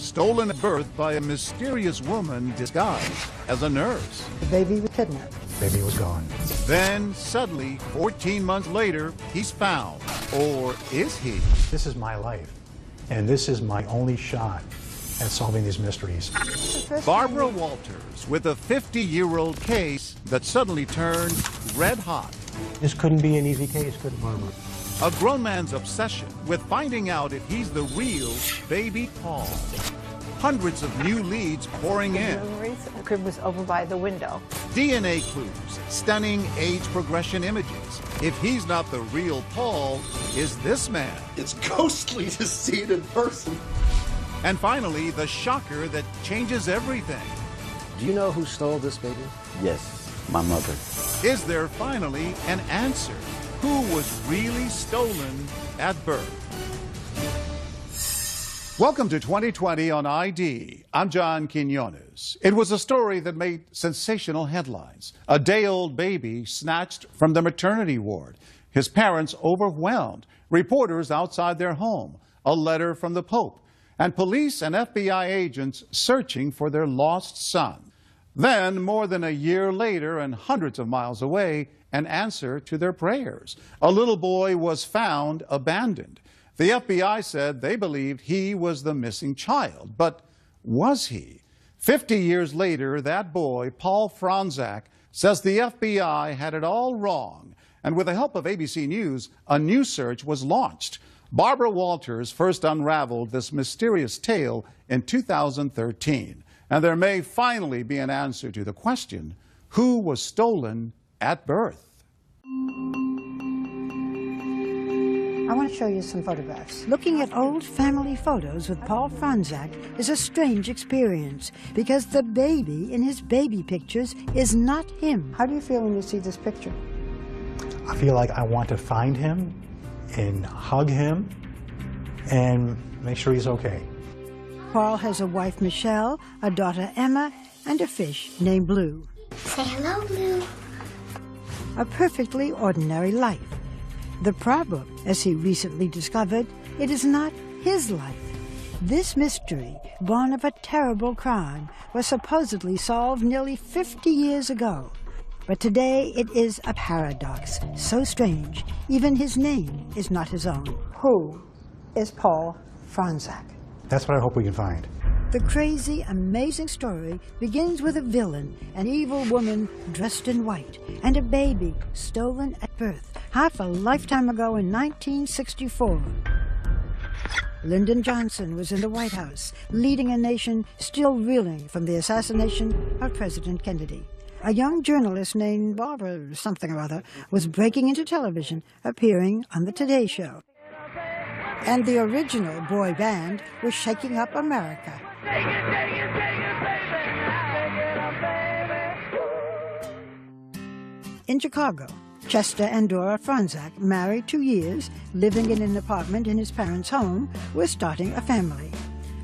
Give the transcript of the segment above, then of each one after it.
stolen at birth by a mysterious woman disguised as a nurse. The baby was kidnapped. The baby was gone. Then, suddenly, 14 months later, he's found. Or is he? This is my life, and this is my only shot at solving these mysteries. Barbara Walters with a 50-year-old case that suddenly turned red hot. This couldn't be an easy case, could it, Barbara? A grown man's obsession with finding out if he's the real baby Paul. Hundreds of new leads pouring in. The crib was over by the window. DNA clues, stunning age progression images. If he's not the real Paul, is this man? It's ghostly to see it in person. And finally, the shocker that changes everything. Do you know who stole this baby? Yes, my mother. Is there finally an answer? Who was really stolen at birth? Welcome to 2020 on ID. I'm John Quinones. It was a story that made sensational headlines. A day-old baby snatched from the maternity ward. His parents overwhelmed. Reporters outside their home. A letter from the Pope. And police and FBI agents searching for their lost son. Then, more than a year later and hundreds of miles away, an answer to their prayers. A little boy was found abandoned. The FBI said they believed he was the missing child. But was he? 50 years later, that boy, Paul Fronczak, says the FBI had it all wrong. And with the help of ABC News, a new search was launched. Barbara Walters first unraveled this mysterious tale in 2013. And there may finally be an answer to the question, who was stolen at birth? I want to show you some photographs. Looking at old family photos with Paul Fronczak is a strange experience because the baby in his baby pictures is not him. How do you feel when you see this picture? I feel like I want to find him and hug him and make sure he's okay. Paul has a wife, Michelle, a daughter, Emma, and a fish named Blue. Say hello, Blue. A perfectly ordinary life. The problem, as he recently discovered, it is not his life. This mystery, born of a terrible crime, was supposedly solved nearly 50 years ago. But today it is a paradox, so strange, even his name is not his own. Who is Paul Fronczak? That's what I hope we can find. The crazy, amazing story begins with a villain, an evil woman dressed in white, and a baby stolen at birth, half a lifetime ago in 1964. Lyndon Johnson was in the White House, leading a nation still reeling from the assassination of President Kennedy. A young journalist named Barbara something or other was breaking into television, appearing on the Today Show. And the original boy band was shaking up America. In Chicago, Chester and Dora Fronczak, married 2 years, living in an apartment in his parents' home, were starting a family.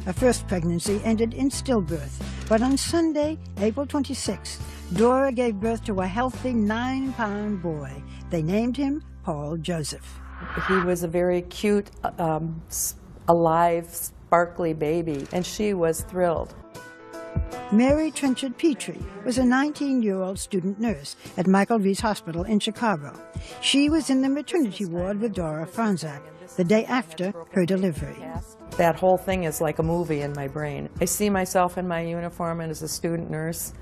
A first pregnancy ended in stillbirth, but on Sunday, April 26th, Dora gave birth to a healthy 9-pound boy. They named him Paul Joseph. He was a very cute, alive, sparkly baby, and she was thrilled. Mary Trenchard Petrie was a 19-year-old student nurse at Michael Reese Hospital in Chicago. She was in the maternity ward with Dora Fronczak the day after her delivery. That whole thing is like a movie in my brain. I see myself in my uniform and as a student nurse.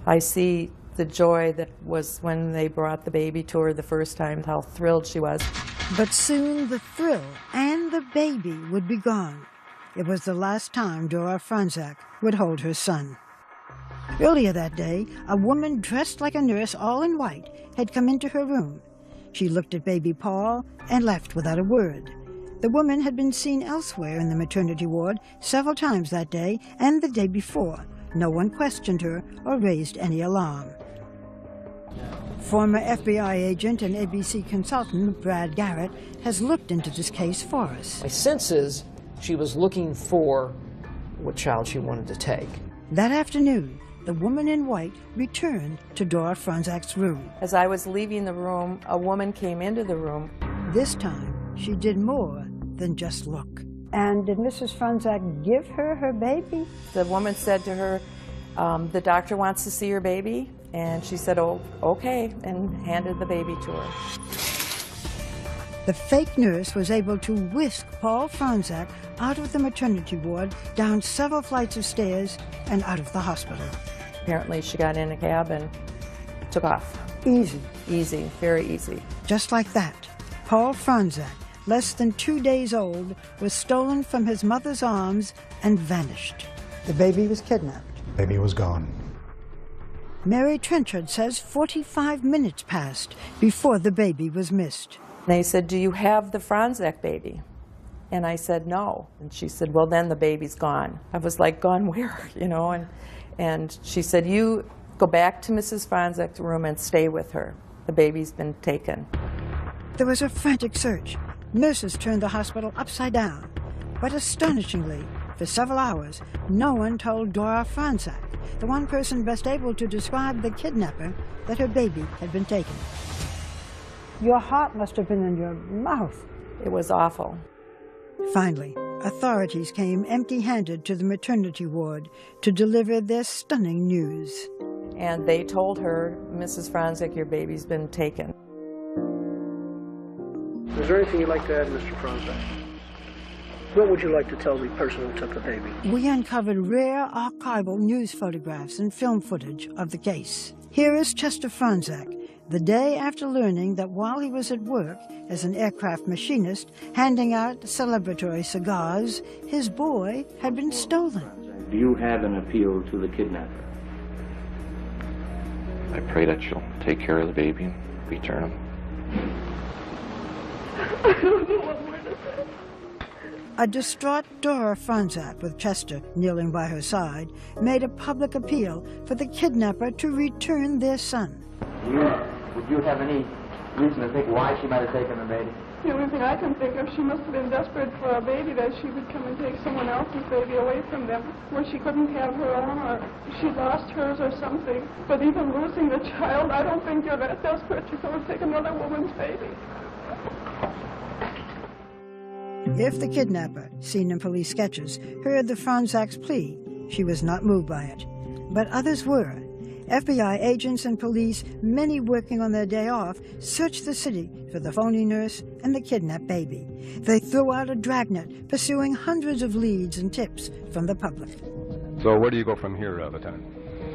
I see the joy that was when they brought the baby to her the first time, how thrilled she was. But soon the thrill and the baby would be gone. It was the last time Dora Fronczak would hold her son. Earlier that day, a woman dressed like a nurse, all in white, had come into her room. She looked at baby Paul and left without a word. The woman had been seen elsewhere in the maternity ward several times that day and the day before. No one questioned her or raised any alarm. Former FBI agent and ABC consultant Brad Garrett has looked into this case for us. My sense is she was looking for what child she wanted to take. That afternoon, the woman in white returned to Dora Fronczak's room. As I was leaving the room, a woman came into the room. This time, she did more than just look. And did Mrs. Franzak give her her baby? The woman said to her, the doctor wants to see your baby. And she said, oh, okay, and handed the baby to her. The fake nurse was able to whisk Paul Franzak out of the maternity ward, down several flights of stairs, and out of the hospital. Apparently she got in a cab and took off. Easy. Easy, very easy. Just like that, Paul Franzak, less than 2 days old, was stolen from his mother's arms and vanished. The baby was kidnapped. Baby was gone. Mary Trenchard says 45 minutes passed before the baby was missed. They said, do you have the Franzak baby? And I said, no. And she said, well, then the baby's gone. I was like, gone where? You know, and she said, you go back to Mrs. Franzak's room and stay with her. The baby's been taken. There was a frantic search. Nurses turned the hospital upside down. But astonishingly, for several hours, no one told Dora Franzak, the one person best able to describe the kidnapper, that her baby had been taken. Your heart must have been in your mouth. It was awful. Finally, authorities came empty-handed to the maternity ward to deliver their stunning news. And they told her, Mrs. Franzak, your baby's been taken. Is there anything you'd like to add, Mr. Franzak? What would you like to tell the person who took the baby? We uncovered rare archival news photographs and film footage of the case. Here is Chester Franzak, the day after learning that while he was at work as an aircraft machinist handing out celebratory cigars, his boy had been stolen. Do you have an appeal to the kidnapper? I pray that she'll take care of the baby and return him. I don't know what more to say. A distraught Dora Franzak, with Chester kneeling by her side, made a public appeal for the kidnapper to return their son. Would you have any reason to think why she might have taken the baby? The only thing I can think of, she must have been desperate for a baby, that she would come and take someone else's baby away from them, where she couldn't have her own, or she lost hers or something. But even losing the child, I don't think you're that desperate to go and take another woman's baby. If the kidnapper, seen in police sketches, heard the Franzak's plea, she was not moved by it. But others were. FBI agents and police, many working on their day off, searched the city for the phony nurse and the kidnapped baby. They threw out a dragnet, pursuing hundreds of leads and tips from the public. So where do you go from here, Lieutenant?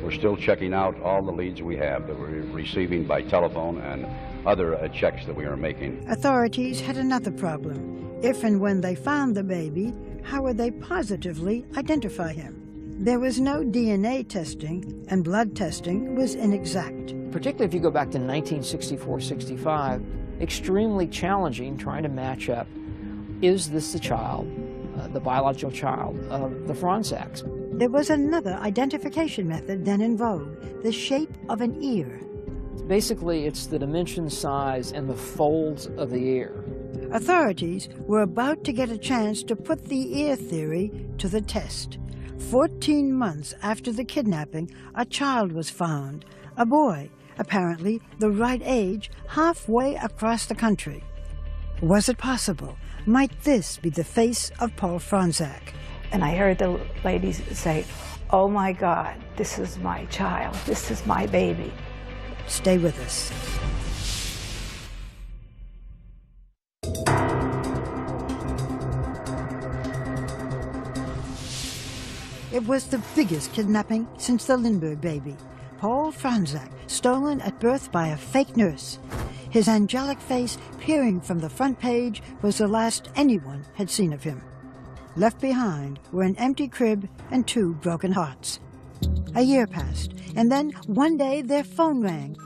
We're still checking out all the leads we have that we're receiving by telephone and other checks that we are making. Authorities had another problem. If and when they found the baby, how would they positively identify him? There was no DNA testing, and blood testing was inexact. Particularly if you go back to 1964-65, extremely challenging trying to match up, is this the child, the biological child of the Franzaks? There was another identification method then in vogue, the shape of an ear. Basically, it's the dimension, size, and the folds of the ear. Authorities were about to get a chance to put the ear theory to the test. 14 months after the kidnapping, a child was found, a boy, apparently the right age, halfway across the country. Was it possible? Might this be the face of Paul Franzak? And I heard the ladies say, "Oh my God, this is my child, this is my baby." Stay with us. It was the biggest kidnapping since the Lindbergh baby. Paul Franzak, stolen at birth by a fake nurse. His angelic face peering from the front page was the last anyone had seen of him. Left behind were an empty crib and 2 broken hearts. A year passed, and then one day their phone rang.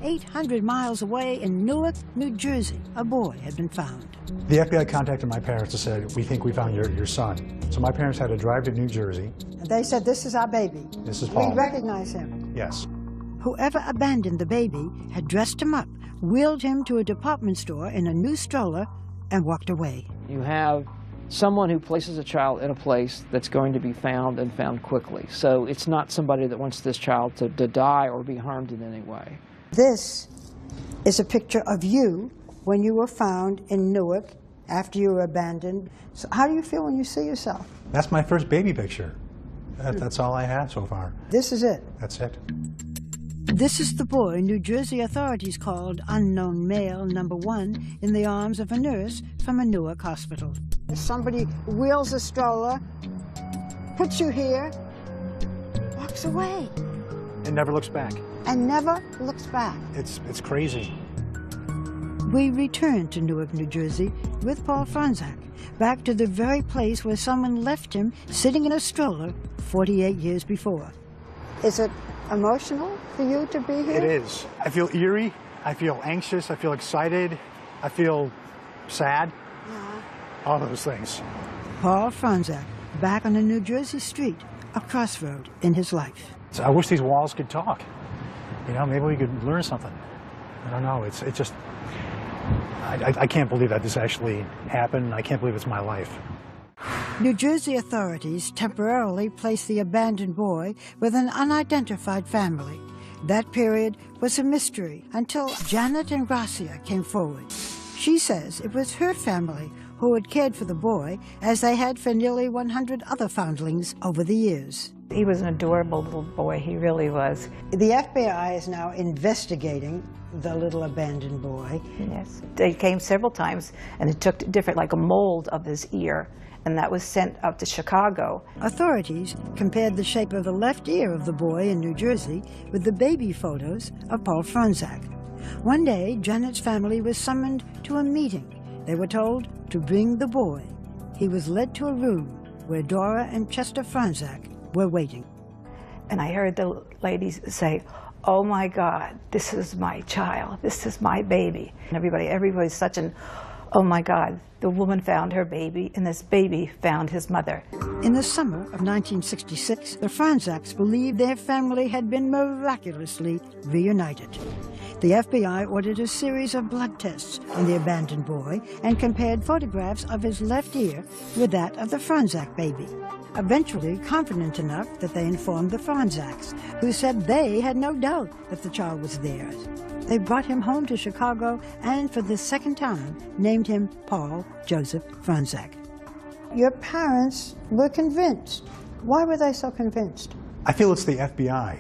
800 miles away in Newark, New Jersey, a boy had been found. The FBI contacted my parents and said, "We think we found your son." So my parents had to drive to New Jersey. And they said, "This is our baby. This is Paul." We recognize him. Yes. Whoever abandoned the baby had dressed him up, wheeled him to a department store in a new stroller, and walked away. You have someone who places a child in a place that's going to be found and found quickly. So it's not somebody that wants this child to die or be harmed in any way. This is a picture of you when you were found in Newark after you were abandoned. So how do you feel when you see yourself? That's my first baby picture. That's all I have so far. This is it? That's it. This is the boy New Jersey authorities called unknown male number 1 in the arms of a nurse from a Newark hospital. Somebody wheels a stroller, puts you here, walks away. It never looks back. And never looks back. It's crazy. We return to Newark, New Jersey with Paul Franczak, back to the very place where someone left him sitting in a stroller 48 years before. Is it emotional for you to be here? It is. I feel eerie. I feel anxious. I feel excited. I feel sad. All those things. Paul Franczak, back on a New Jersey street, a crossroad in his life. So I wish these walls could talk. You know, maybe we could learn something. I don't know. It's just, I can't believe that this actually happened. I can't believe it's my life. New Jersey authorities temporarily placed the abandoned boy with an unidentified family. That period was a mystery until Janet Ingrassia came forward. She says it was her family who had cared for the boy as they had for nearly 100 other foundlings over the years. He was an adorable little boy, he really was. The FBI is now investigating the little abandoned boy. Yes. They came several times and they took different, like a mold of his ear, and that was sent up to Chicago. Authorities compared the shape of the left ear of the boy in New Jersey with the baby photos of Paul Franczak. One day, Janet's family was summoned to a meeting. They were told to bring the boy. He was led to a room where Dora and Chester Franczak were waiting. And I heard the ladies say, "Oh my God, this is my child, this is my baby." And everybody's such an, oh my God, the woman found her baby and this baby found his mother. In the summer of 1966, the Franczaks believed their family had been miraculously reunited. The FBI ordered a series of blood tests on the abandoned boy and compared photographs of his left ear with that of the Franczak baby. Eventually confident enough that they informed the Franczaks, who said they had no doubt that the child was theirs. They brought him home to Chicago and for the second time named him Paul Joseph Franczak. Your parents were convinced. Why were they so convinced? I feel it's the FBI.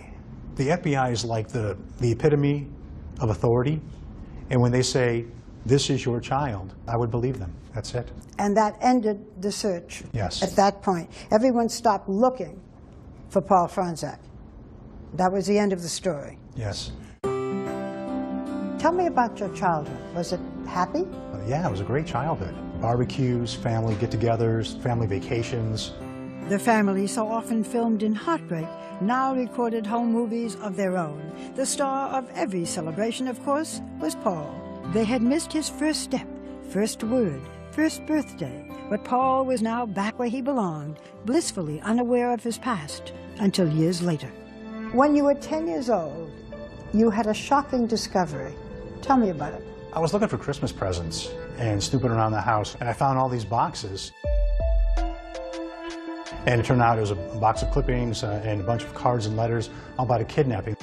The FBI is like the epitome of authority, and when they say, "This is your child," I would believe them. That's it. And that ended the search. Yes. At that point, everyone stopped looking for Paul Franczak. That was the end of the story. Yes. Tell me about your childhood. Was it happy? Yeah, it was a great childhood. Barbecues, family get-togethers, family vacations. The family, so often filmed in heartbreak, now recorded home movies of their own. The star of every celebration, of course, was Paul. They had missed his first step, first word, first birthday, but Paul was now back where he belonged, blissfully unaware of his past, until years later. When you were 10 years old, you had a shocking discovery. Tell me about it. I was looking for Christmas presents and snooping around the house, and I found all these boxes. And it turned out it was a box of clippings and a bunch of cards and letters all about a kidnapping.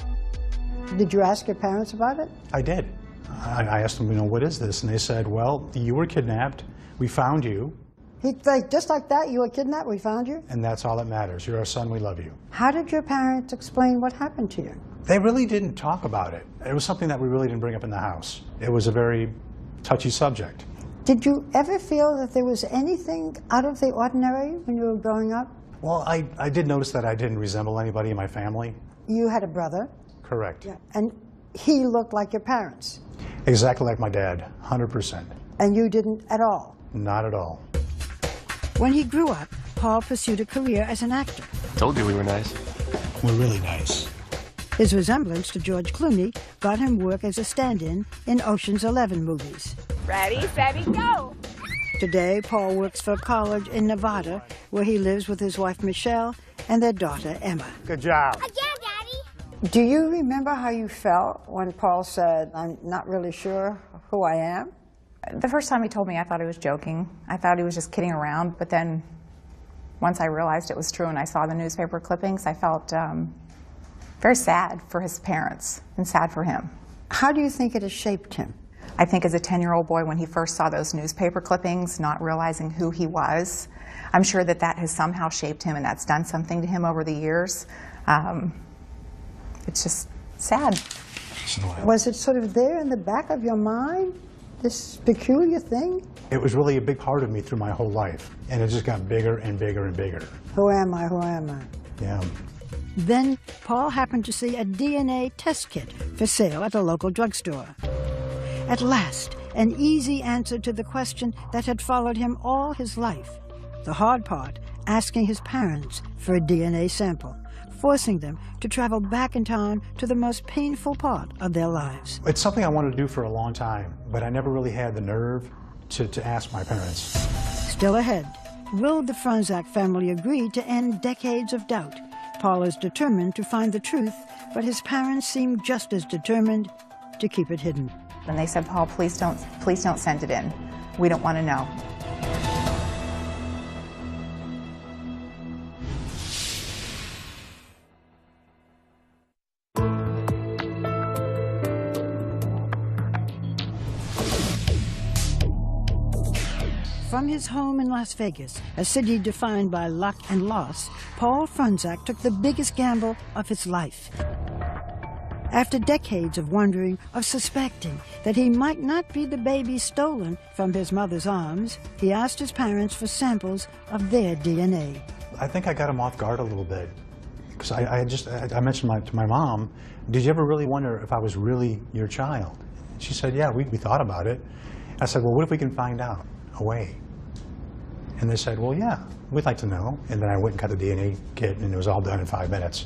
Did you ask your parents about it? I did. I asked them, what is this? And they said, well, you were kidnapped. We found you. Just like that, you were kidnapped, we found you? And that's all that matters. You're our son, we love you. How did your parents explain what happened to you? They really didn't talk about it. It was something that we really didn't bring up in the house. It was a very touchy subject. Did you ever feel that there was anything out of the ordinary when you were growing up? Well, I did notice that I didn't resemble anybody in my family. You had a brother? Correct. Yeah. And he looked like your parents? Exactly like my dad, 100%. And you didn't at all? Not at all. When he grew up, Paul pursued a career as an actor. Told you we were nice. We're really nice. His resemblance to George Clooney got him work as a stand-in in Ocean's 11 movies. Ready, steady, go! Today, Paul works for a college in Nevada, where he lives with his wife, Michelle, and their daughter, Emma. Good job. Again, Daddy! Do you remember how you felt when Paul said, "I'm not really sure who I am"? The first time he told me, I thought he was joking. I thought he was just kidding around, but then once I realized it was true and I saw the newspaper clippings, I felt very sad for his parents and sad for him. How do you think it has shaped him? I think as a 10-year-old boy, when he first saw those newspaper clippings, not realizing who he was, I'm sure that that has somehow shaped him and that's done something to him over the years. It's just sad. Was it sort of there in the back of your mind, this peculiar thing? It was really a big part of me through my whole life, and it just got bigger and bigger and bigger. Who am I? Who am I? Yeah. Then Paul happened to see a DNA test kit for sale at a local drugstore. At last, an easy answer to the question that had followed him all his life. The hard part, asking his parents for a DNA sample, forcing them to travel back in time to the most painful part of their lives. It's something I wanted to do for a long time, but I never really had the nerve to ask my parents. Still ahead, will the Franzak family agree to end decades of doubt? Paul is determined to find the truth, but his parents seem just as determined to keep it hidden. And they said, Paul, please don't send it in. We don't want to know. From his home in Las Vegas, a city defined by luck and loss, Paul Franzak took the biggest gamble of his life. After decades of wondering, of suspecting that he might not be the baby stolen from his mother's arms, he asked his parents for samples of their DNA. I think I got him off guard a little bit, because I mentioned to my mom, did you ever really wonder if I was really your child? She said, yeah, we thought about it. I said, well, what if we can find out a way? And they said, well, yeah, we'd like to know. And then I went and got the DNA kit, and it was all done in 5 minutes.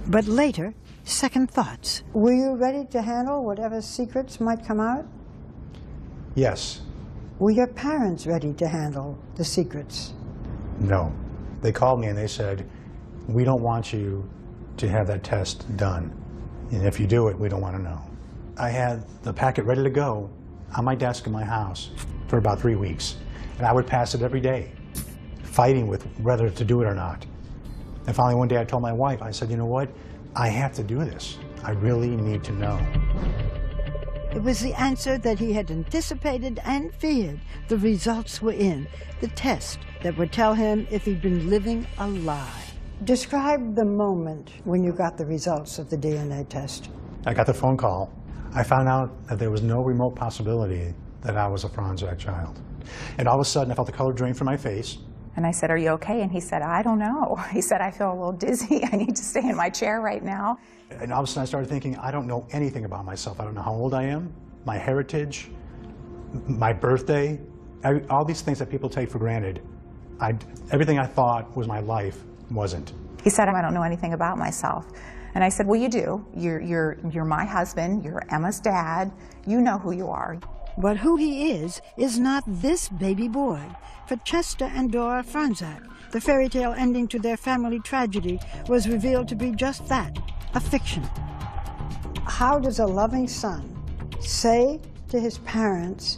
But later, second thoughts. Were you ready to handle whatever secrets might come out? Yes. Were your parents ready to handle the secrets? No. They called me and they said, we don't want you to have that test done. And if you do it, we don't want to know. I had the packet ready to go on my desk in my house for about 3 weeks. And I would pass it every day, fighting with whether to do it or not. And finally one day I told my wife, I said, you know what? I have to do this. I really need to know. It was the answer that he had anticipated and feared. The results were in. The test that would tell him if he'd been living a lie. Describe the moment when you got the results of the DNA test. I got the phone call. I found out that there was no remote possibility that I was a Franzak child. And all of a sudden I felt the color drain from my face. And I said, are you okay? And he said, I don't know. He said, I feel a little dizzy. I need to stay in my chair right now. And all of a sudden I started thinking, I don't know anything about myself. I don't know how old I am, my heritage, my birthday, all these things that people take for granted. Everything I thought was my life wasn't. He said, I don't know anything about myself. And I said, well, you do. You're my husband. You're Emma's dad. You know who you are. But who he is not this baby boy. For Chester and Dora Franzak, the fairy tale ending to their family tragedy was revealed to be just that, a fiction. How does a loving son say to his parents,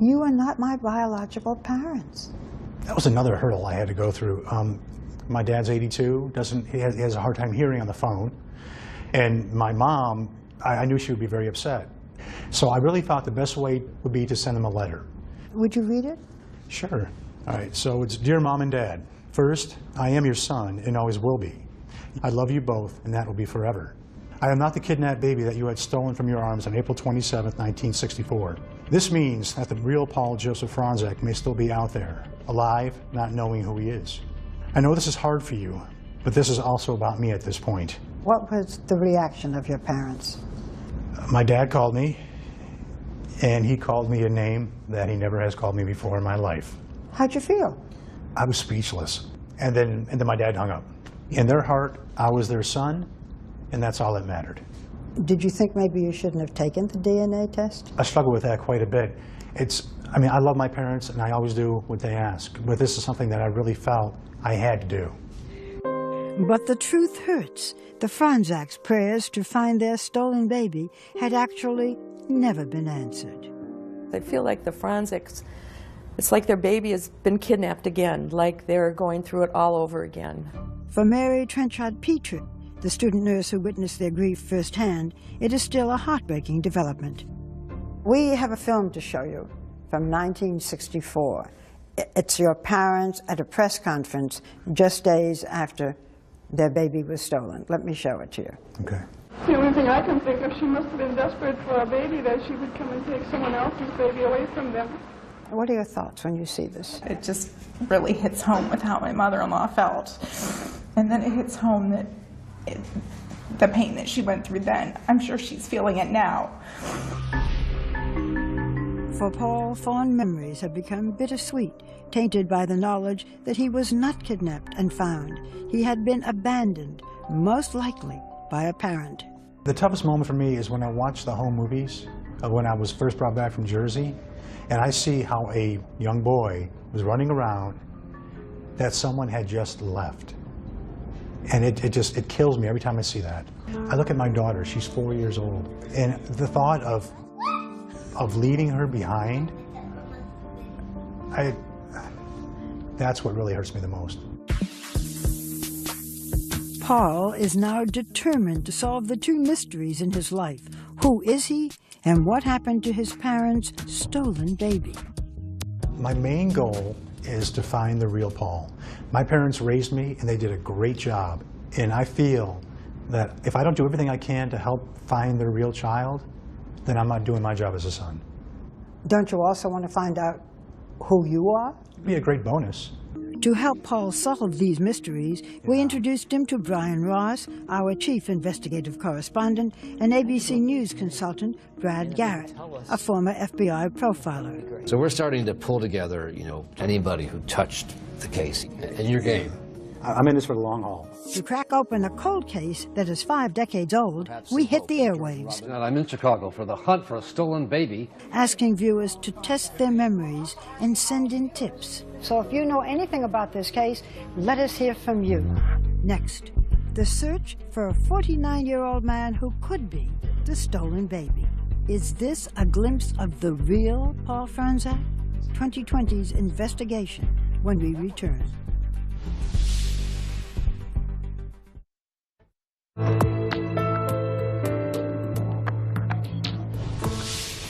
you are not my biological parents? That was another hurdle I had to go through. My dad's 82, he has a hard time hearing on the phone. And my mom, I knew she would be very upset. So I really thought the best way would be to send them a letter. Would you read it? Sure. All right, so it's Dear Mom and Dad. First, I am your son and always will be. I love you both, and that will be forever. I am not the kidnapped baby that you had stolen from your arms on April 27, 1964. This means that the real Paul Joseph Franzak may still be out there, alive, not knowing who he is. I know this is hard for you, but this is also about me at this point. What was the reaction of your parents? My dad called me, and he called me a name that he never has called me before in my life. How'd you feel? I was speechless. And then my dad hung up. In their heart, I was their son, and that's all that mattered. Did you think maybe you shouldn't have taken the DNA test? I struggle with that quite a bit. I love my parents, and I always do what they ask, but this is something that I really felt I had to do. But the truth hurts. The Franzaks' prayers to find their stolen baby had actually never been answered. I feel like the Franzaks, it's like their baby has been kidnapped again, like they're going through it all over again. For Mary Trenchard Petrie, the student nurse who witnessed their grief firsthand, it is still a heartbreaking development. We have a film to show you from 1964. It's your parents at a press conference just days after their baby was stolen. Let me show it to you. Okay. The only thing I can think of, she must have been desperate for a baby, that she would come and take someone else's baby away from them. What are your thoughts when you see this? It just really hits home with how my mother-in-law felt. And then it hits home that the pain that she went through then, I'm sure she's feeling it now. For Paul, fond memories have become bittersweet, tainted by the knowledge that he was not kidnapped and found. He had been abandoned, most likely by a parent. The toughest moment for me is when I watch the home movies of when I was first brought back from Jersey, and I see how a young boy was running around that someone had just left. And it kills me every time I see that. I look at my daughter, she's 4 years old, and the thought of leaving her behind, that's what really hurts me the most. Paul is now determined to solve the two mysteries in his life. Who is he, and what happened to his parents' stolen baby? My main goal is to find the real Paul. My parents raised me, and they did a great job. And I feel that if I don't do everything I can to help find the real child, then I'm not doing my job as a son. Don't you also want to find out who you are? It'd be a great bonus. To help Paul solve these mysteries, we introduced him to Brian Ross, our chief investigative correspondent, and ABC News consultant, Brad Garrett, a former FBI profiler. So we're starting to pull together, anybody who touched the case. In your game. I'm in this for the long haul. To crack open a cold case that is 5 decades old, we hit the airwaves. I'm in Chicago for the hunt for a stolen baby. Asking viewers to test their memories and send in tips. So if you know anything about this case, let us hear from you. Next, the search for a 49-year-old man who could be the stolen baby. Is this a glimpse of the real Paul Franzak? 2020's investigation when we return.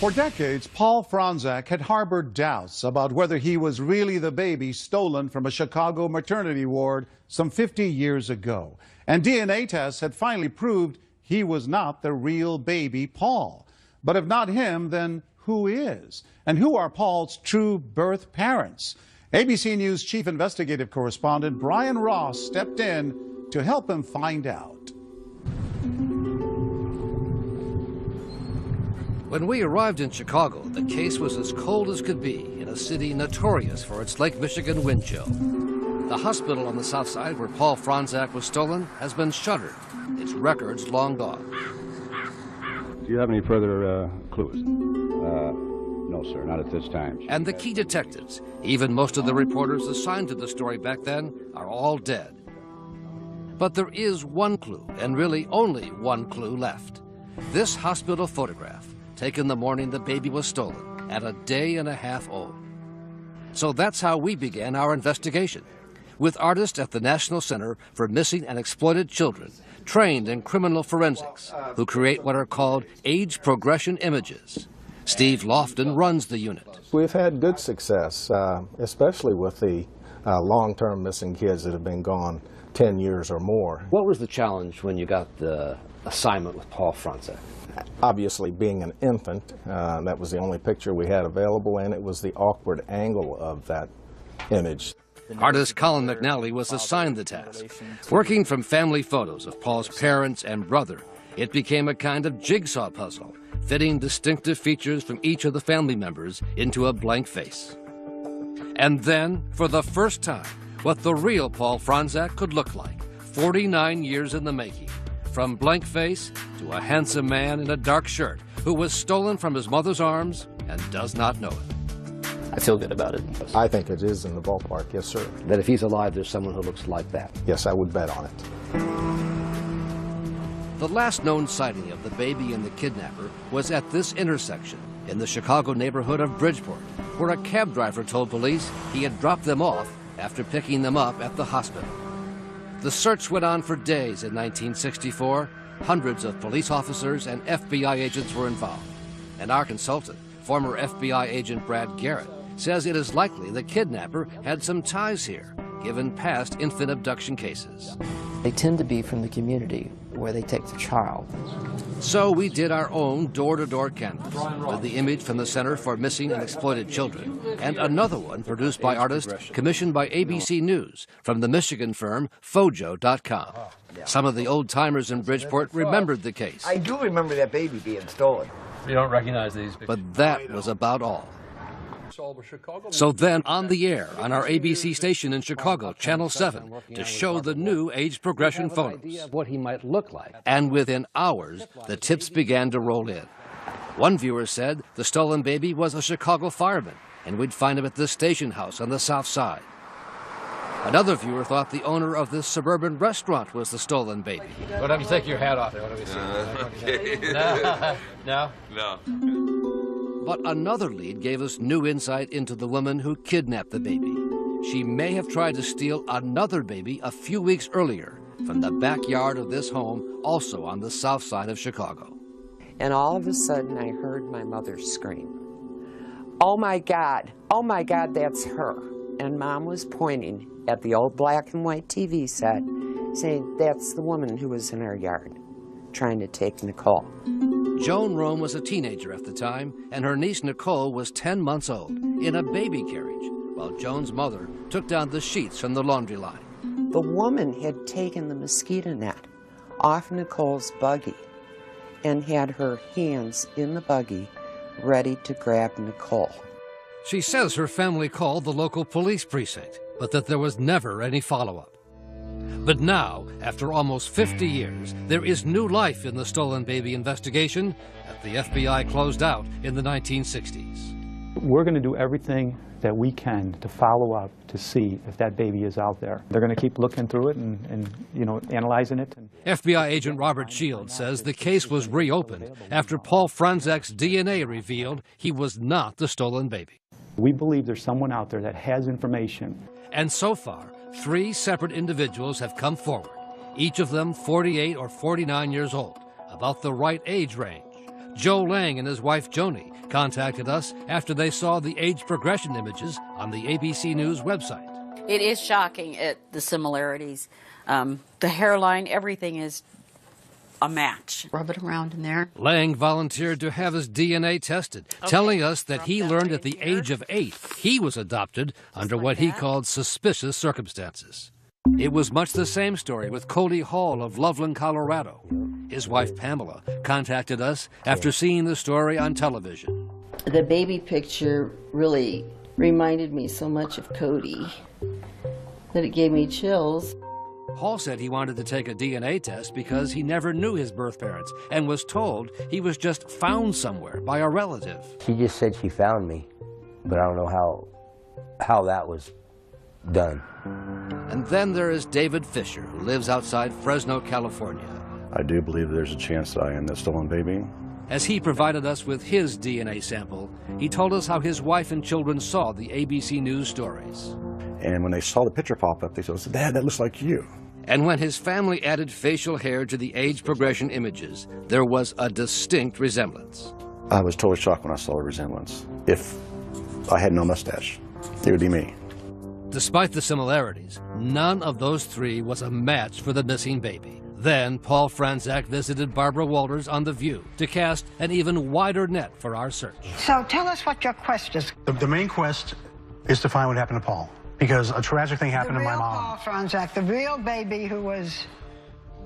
For decades, Paul Franzak had harbored doubts about whether he was really the baby stolen from a Chicago maternity ward some 50 years ago. And DNA tests had finally proved he was not the real baby Paul. But if not him, then who is? And who are Paul's true birth parents? ABC News chief investigative correspondent Brian Ross stepped in to help him find out. When we arrived in Chicago, the case was as cold as could be in a city notorious for its Lake Michigan wind chill. The hospital on the south side where Paul Franzak was stolen has been shuttered, its records long gone. Do you have any further clues? No, sir, not at this time. And the key detectives, even most of the reporters assigned to the story back then, are all dead. But there is one clue, and really only one clue left. This hospital photograph, taken the morning the baby was stolen, at a day and a half old. So that's how we began our investigation, with artists at the National Center for Missing and Exploited Children, trained in criminal forensics, who create what are called age progression images. Steve Lofton runs the unit. We've had good success, especially with the long-term missing kids that have been gone 10 years or more. What was the challenge when you got the assignment with Paul Franzak? Obviously, being an infant, that was the only picture we had available, and it was the awkward angle of that image. Artist Colin McNally was assigned the task. Working from family photos of Paul's parents and brother, it became a kind of jigsaw puzzle, fitting distinctive features from each of the family members into a blank face. And then, for the first time, what the real Paul Franzak could look like, 49 years in the making. From blank face to a handsome man in a dark shirt who was stolen from his mother's arms and does not know it. I feel good about it. I think it is in the ballpark, yes, sir. That if he's alive, there's someone who looks like that. Yes, I would bet on it. The last known sighting of the baby and the kidnapper was at this intersection in the Chicago neighborhood of Bridgeport, where a cab driver told police he had dropped them off after picking them up at the hospital. The search went on for days in 1964. Hundreds of police officers and FBI agents were involved. And our consultant, former FBI agent Brad Garrett, says it is likely the kidnapper had some ties here, given past infant abduction cases. They tend to be from the community where they take the child. So we did our own door-to-door canvas with the image from the Center for Missing and Exploited Children and another one produced by artists commissioned by ABC News from the Michigan firm Fojo.com. Some of the old-timers in Bridgeport remembered the case. I do remember that baby being stolen. You don't recognize these pictures? But that was about all. So then, on the air on our ABC station in Chicago, Channel 7, to show the new age progression photos. What he might look like. And within hours, the tips began to roll in. One viewer said the stolen baby was a Chicago fireman, and we'd find him at this station house on the south side. Another viewer thought the owner of this suburban restaurant was the stolen baby. What if you take your hat off there? What do we see? No? No. But another lead gave us new insight into the woman who kidnapped the baby. She may have tried to steal another baby a few weeks earlier from the backyard of this home, also on the south side of Chicago. And all of a sudden, I heard my mother scream, oh my God, that's her. And Mom was pointing at the old black and white TV set, saying, that's the woman who was in our yard, trying to take Nicole. Joan Rome was a teenager at the time, and her niece Nicole was 10 months old, in a baby carriage, while Joan's mother took down the sheets from the laundry line. The woman had taken the mosquito net off Nicole's buggy and had her hands in the buggy ready to grab Nicole. She says her family called the local police precinct, but that there was never any follow-up. But now, after almost 50 years, there is new life in the stolen baby investigation that the FBI closed out in the 1960s. We're going to do everything that we can to follow up to see if that baby is out there. They're going to keep looking through it and analyzing it. FBI agent Robert Shields says the case was reopened after Paul Franzak's DNA revealed he was not the stolen baby. We believe there's someone out there that has information. And so far, 3 separate individuals have come forward, each of them 48 or 49 years old, about the right age range. Joe Lang and his wife Joni contacted us after they saw the age progression images on the ABC News website. It is shocking at the similarities. The hairline, everything is a match. Rub it around in there. Lang volunteered to have his DNA tested, telling us that he learned at the age of 8 he was adopted under what he called suspicious circumstances. It was much the same story with Cody Hall of Loveland, Colorado. His wife Pamela contacted us after seeing the story on television. The baby picture really reminded me so much of Cody that it gave me chills. Hall said he wanted to take a DNA test because he never knew his birth parents and was told he was just found somewhere by a relative. She just said she found me, but I don't know how that was done. And then there is David Fisher, who lives outside Fresno, California. I do believe there's a chance that I am the stolen baby. As he provided us with his DNA sample, he told us how his wife and children saw the ABC News stories. And when they saw the picture pop up, they said, Dad, that looks like you. And when his family added facial hair to the age progression images, there was a distinct resemblance. I was totally shocked when I saw the resemblance. If I had no mustache, it would be me. Despite the similarities, none of those 3 was a match for the missing baby. Then Paul Franzak visited Barbara Walters on The View to cast an even wider net for our search. So tell us what your quest is. The main quest is to find what happened to Paul, because a tragic thing happened to my mom. Paul Franzak, the real baby who was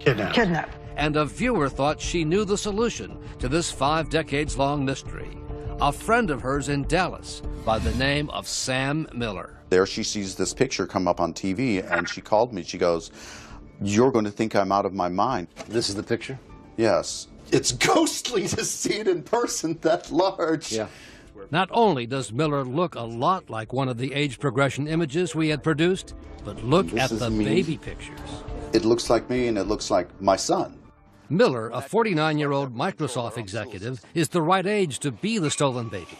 kidnapped. And a viewer thought she knew the solution to this 5 decades-long mystery. A friend of hers in Dallas by the name of Sam Miller. There she sees this picture come up on TV, and she called me. She goes, "You're going to think I'm out of my mind." This is the picture? Yes. It's ghostly to see it in person that large. Yeah. Not only does Miller look a lot like one of the age progression images we had produced, but look at the baby pictures. It looks like me, and it looks like my son. Miller, a 49-year-old Microsoft executive, is the right age to be the stolen baby.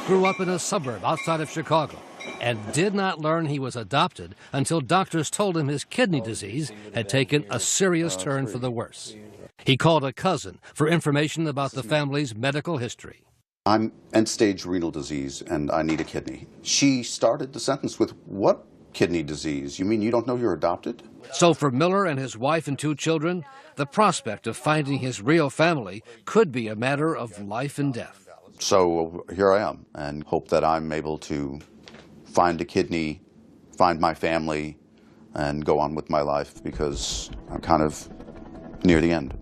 Grew up in a suburb outside of Chicago and did not learn he was adopted until doctors told him his kidney disease had taken a serious turn for the worse. He called a cousin for information about the family's medical history. I'm end-stage renal disease and I need a kidney. She started the sentence with, "What kidney disease? You mean you don't know you're adopted?" So for Miller and his wife and 2 children, the prospect of finding his real family could be a matter of life and death. So here I am, and hope that I'm able to find a kidney, find my family, and go on with my life, because I'm kind of near the end.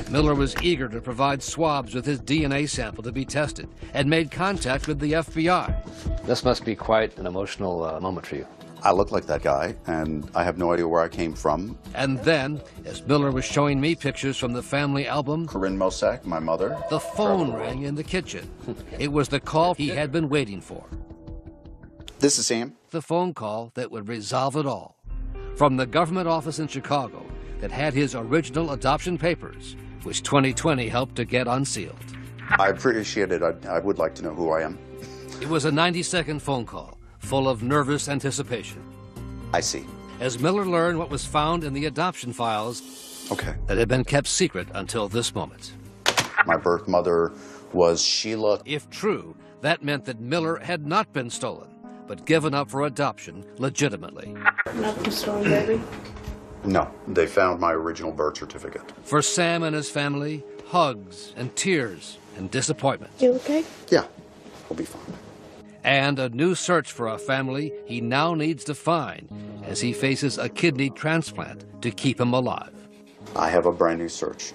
Miller was eager to provide swabs with his DNA sample to be tested and made contact with the FBI. This must be quite an emotional moment for you. I look like that guy, and I have no idea where I came from. And then, as Miller was showing me pictures from the family album, Corinne Mosak, my mother, the phone rang in the kitchen. It was the call he had been waiting for. This is Sam. The phone call that would resolve it all. From the government office in Chicago that had his original adoption papers, which 2020 helped to get unsealed. I appreciate it. I would like to know who I am. It was a 90-second phone call, full of nervous anticipation. I see. As Miller learned what was found in the adoption files that had been kept secret until this moment. My birth mother was Sheila. If true, that meant that Miller had not been stolen, but given up for adoption legitimately. Not the stolen baby? No, they found my original birth certificate. For Sam and his family, hugs and tears and disappointment. You okay? Yeah, we'll be fine. And a new search for a family he now needs to find as he faces a kidney transplant to keep him alive. I have a brand new search.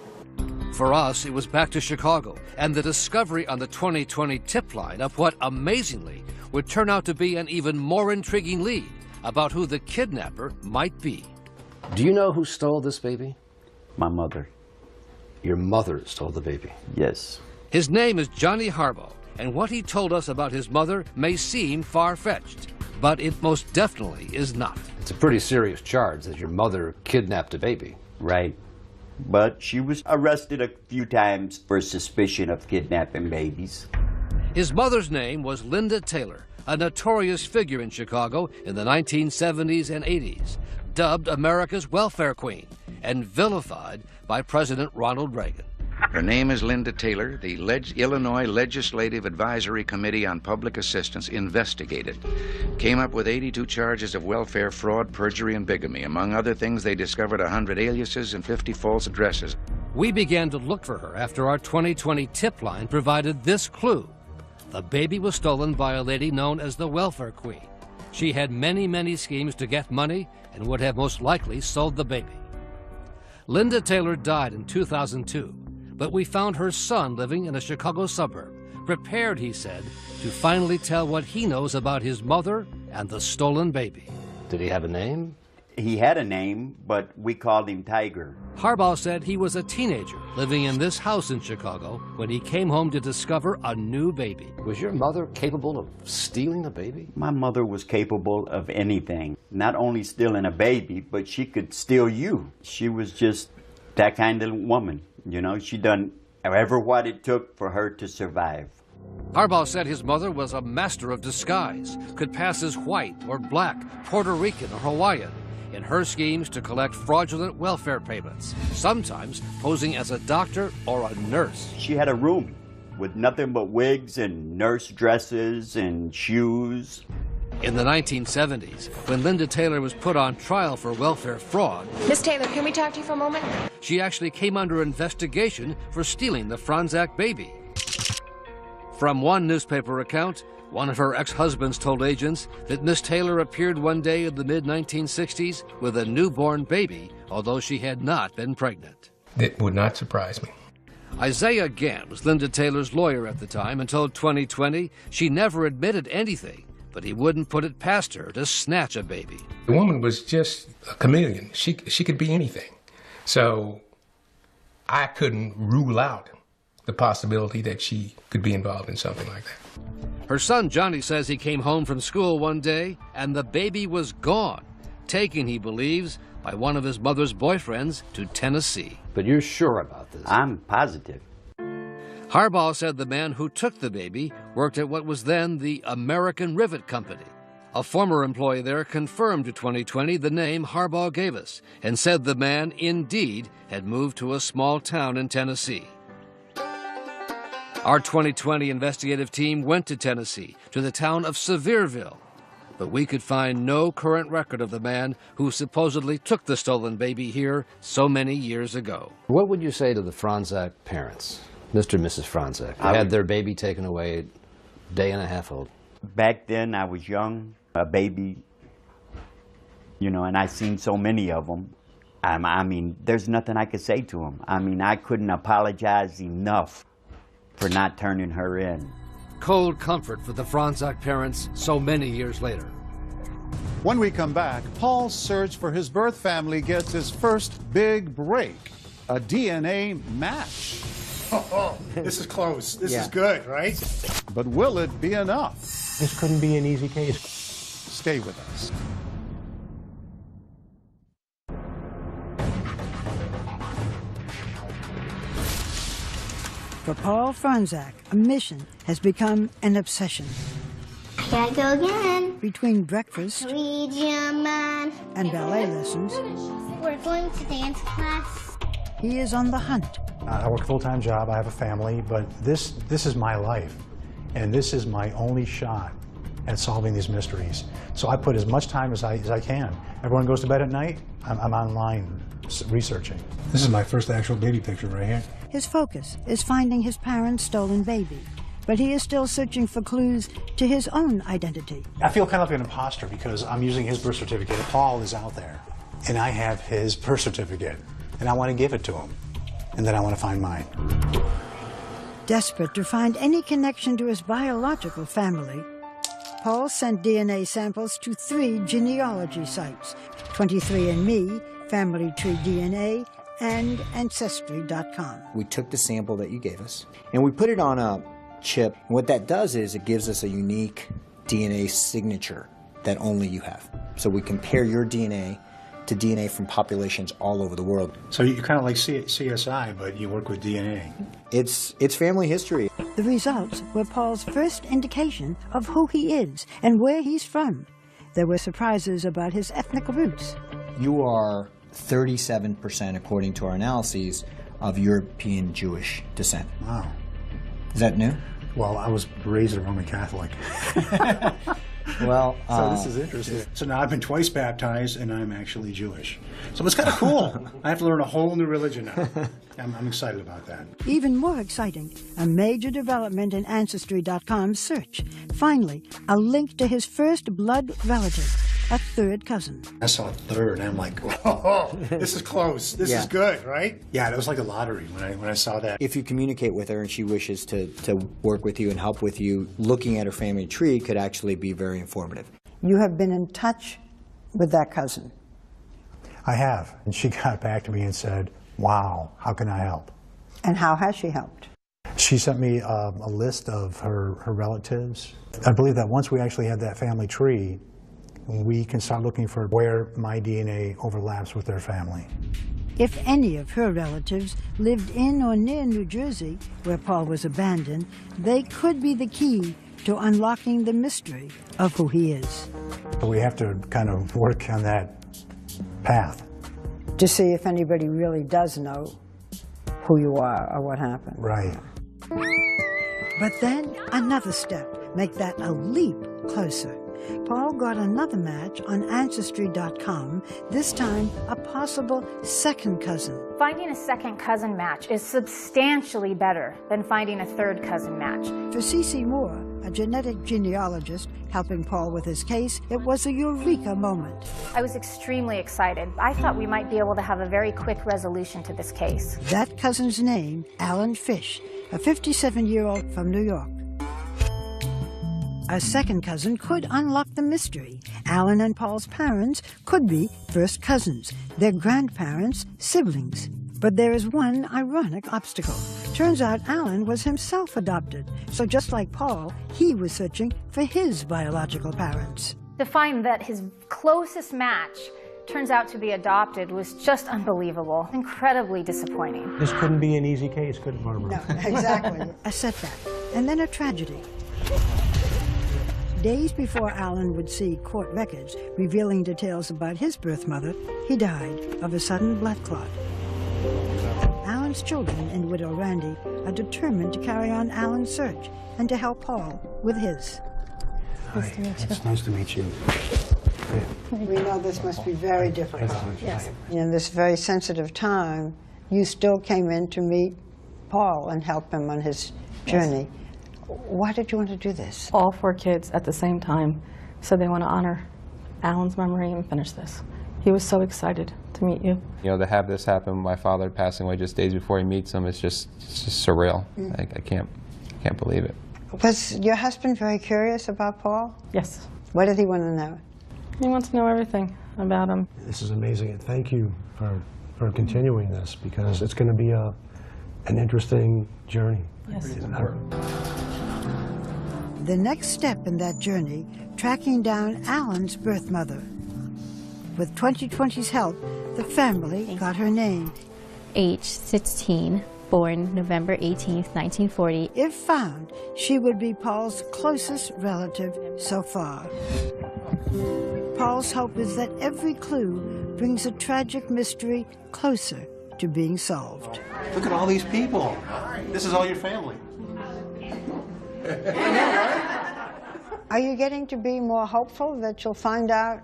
For us, it was back to Chicago and the discovery on the 2020 tip line of what, amazingly, would turn out to be an even more intriguing lead about who the kidnapper might be. Do you know who stole this baby? My mother. Your mother stole the baby? Yes. His name is Johnny Harbaugh, and what he told us about his mother may seem far-fetched, but it most definitely is not. It's a pretty serious charge that your mother kidnapped a baby. Right. But she was arrested a few times for suspicion of kidnapping babies. His mother's name was Linda Taylor, a notorious figure in Chicago in the 1970s and 80s, dubbed America's welfare queen and vilified by President Ronald Reagan. Her name is Linda Taylor. The Illinois Legislative Advisory Committee on Public Assistance investigated, came up with 82 charges of welfare fraud, perjury, and bigamy. Among other things, they discovered 100 aliases and 50 false addresses. We began to look for her after our 2020 tip line provided this clue. The baby was stolen by a lady known as the welfare queen. She had many, many schemes to get money and would have most likely sold the baby. Linda Taylor died in 2002, but we found her son living in a Chicago suburb, prepared, he said, to finally tell what he knows about his mother and the stolen baby. Did he have a name? He had a name, but we called him Tiger. Harbaugh said he was a teenager living in this house in Chicago when he came home to discover a new baby. Was your mother capable of stealing a baby? My mother was capable of anything. Not only stealing a baby, but she could steal you. She was just that kind of woman. You know, she done however what it took for her to survive. Harbaugh said his mother was a master of disguise, could pass as white or black, Puerto Rican or Hawaiian, in her schemes to collect fraudulent welfare payments, sometimes posing as a doctor or a nurse. She had a room with nothing but wigs and nurse dresses and shoes. In the 1970s, when Linda Taylor was put on trial for welfare fraud, Miss Taylor, can we talk to you for a moment? She actually came under investigation for stealing the Franzak baby. From one newspaper account, one of her ex-husbands told agents that Miss Taylor appeared one day in the mid-1960s with a newborn baby, although she had not been pregnant. That would not surprise me. Isaiah Gant was Linda Taylor's lawyer at the time and told 2020 she never admitted anything, but he wouldn't put it past her to snatch a baby. The woman was just a chameleon. She could be anything. So I couldn't rule out the possibility that she could be involved in something like that. Her son Johnny says he came home from school one day and the baby was gone, taken, he believes, by one of his mother's boyfriends to Tennessee. But you're sure about this? I'm positive. Harbaugh said the man who took the baby worked at what was then the American Rivet Company, A former employee there confirmed to 2020 the name Harbaugh gave us and said the man indeed had moved to a small town in Tennessee. Our 2020 investigative team went to Tennessee, to the town of Sevierville, but we could find no current record of the man who supposedly took the stolen baby here so many years ago. What would you say to the Franzak parents, Mr. and Mrs. Franzak? They had their baby taken away, a day and a half old. Back then, I was young, a baby, you know, and I seen so many of them. I mean, there's nothing I could say to them. I mean, I couldn't apologize enough for not turning her in. Cold comfort for the Franzak parents so many years later. When we come back, Paul's search for his birth family gets his first big break, a DNA match. Oh, this is close. This is good, right? But will it be enough? This couldn't be an easy case. Stay with us. For Paul Franzak, a mission has become an obsession. I gotta go again. Between breakfast Man. and ballet lessons, We're going to dance class. he is on the hunt. I work a full-time job, I have a family, but this is my life. And this is my only shot at solving these mysteries. So I put as much time as I can. Everyone goes to bed at night, I'm online researching. This is my first actual baby picture right here. His focus is finding his parents' stolen baby, but he is still searching for clues to his own identity. I feel kind of like an imposter because I'm using his birth certificate. Paul is out there, and I have his birth certificate, and I want to give it to him, and then I want to find mine. Desperate to find any connection to his biological family, Paul sent DNA samples to 3 genealogy sites, 23andMe, Family Tree DNA, and Ancestry.com. We took the sample that you gave us, and we put it on a chip. And what that does is it gives us a unique DNA signature that only you have. So we compare your DNA to DNA from populations all over the world. So you're kind of like CSI, but you work with DNA. It's family history. The results were Paul's first indication of who he is and where he's from. There were surprises about his ethnic roots. You are 37%, according to our analyses, of European Jewish descent. Wow. Is that new? Well, I was raised a Roman Catholic. Well, so this is interesting. So now I've been twice baptized, and I'm actually Jewish. So it's kind of cool. I have to learn a whole new religion now. I'm excited about that. Even more exciting, a major development in Ancestry.com's search. Finally, a link to his first blood relative, a third cousin. I saw a third, and I'm like, oh, this is close. This is good, right? Yeah, it was like a lottery when I saw that. If you communicate with her and she wishes to work with you and help with you, looking at her family tree could actually be very informative. You have been in touch with that cousin. I have. And she got back to me and said, wow, how can I help? And how has she helped? She sent me a list of her relatives. I believe that once we actually have that family tree, we can start looking for where my DNA overlaps with their family. If any of her relatives lived in or near New Jersey, where Paul was abandoned, they could be the key to unlocking the mystery of who he is. We have to kind of work on that path. To see if anybody really does know who you are or what happened. Right. But then another step, make that a leap closer. Paul got another match on Ancestry.com, this time a possible second cousin. Finding a second cousin match is substantially better than finding a third cousin match. For Cece Moore, a genetic genealogist helping Paul with his case, it was a eureka moment. I was extremely excited. I thought we might be able to have a very quick resolution to this case. That cousin's name, Alan Fish, a 57-year-old from New York. A second cousin could unlock the mystery. Alan and Paul's parents could be first cousins, their grandparents siblings. But there is one ironic obstacle. Turns out Alan was himself adopted, so just like Paul, he was searching for his biological parents. To find that his closest match turns out to be adopted was just unbelievable, incredibly disappointing. This couldn't be an easy case, could it, Barbara? No, exactly. A setback, and then a tragedy. Days before Alan would see court records revealing details about his birth mother, he died of a sudden blood clot. Alan's children and widow Randy are determined to carry on Alan's search and to help Paul with his. Nice to meet you. It's nice to meet you. We know this must be very difficult. Yes. In this very sensitive time, you still came in to meet Paul and help him on his journey. Why did you want to do this? All 4 kids at the same time said they want to honor Alan's memory and finish this. He was so excited to meet you. You know, to have this happen, my father passing away just days before he meets him, it's just surreal. I can't believe it. Was your husband very curious about Paul? Yes. What did he want to know? He wants to know everything about him. This is amazing, and thank you for continuing this, because it's going to be an interesting journey. Yes. The next step in that journey, tracking down Alan's birth mother. With 2020's help, the family got her name. Age 16, born November 18th, 1940. If found, she would be Paul's closest relative so far. Paul's hope is that every clue brings a tragic mystery closer to being solved. Look at all these people. This is all your family. Are you getting to be more hopeful that you'll find out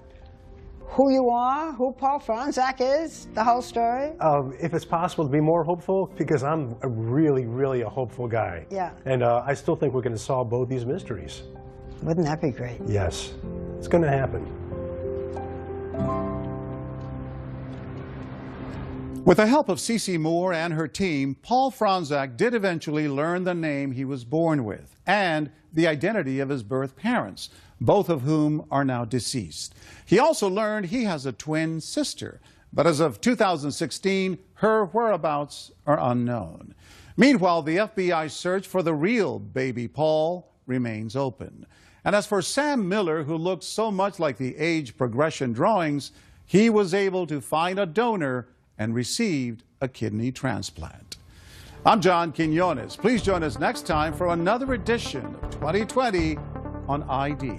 who you are, who Paul Franczak is, the whole story? If it's possible to be more hopeful, because I'm really a hopeful guy. Yeah. And I still think we're going to solve both these mysteries. Wouldn't that be great? Yes. It's going to happen. With the help of Cece Moore and her team, Paul Franczak did eventually learn the name he was born with and the identity of his birth parents, both of whom are now deceased. He also learned he has a twin sister, but as of 2016, her whereabouts are unknown. Meanwhile, the FBI search for the real baby Paul remains open. And as for Sam Miller, who looks so much like the age progression drawings, he was able to find a donor and received a kidney transplant. I'm John Quinones. Please join us next time for another edition of 2020 on ID.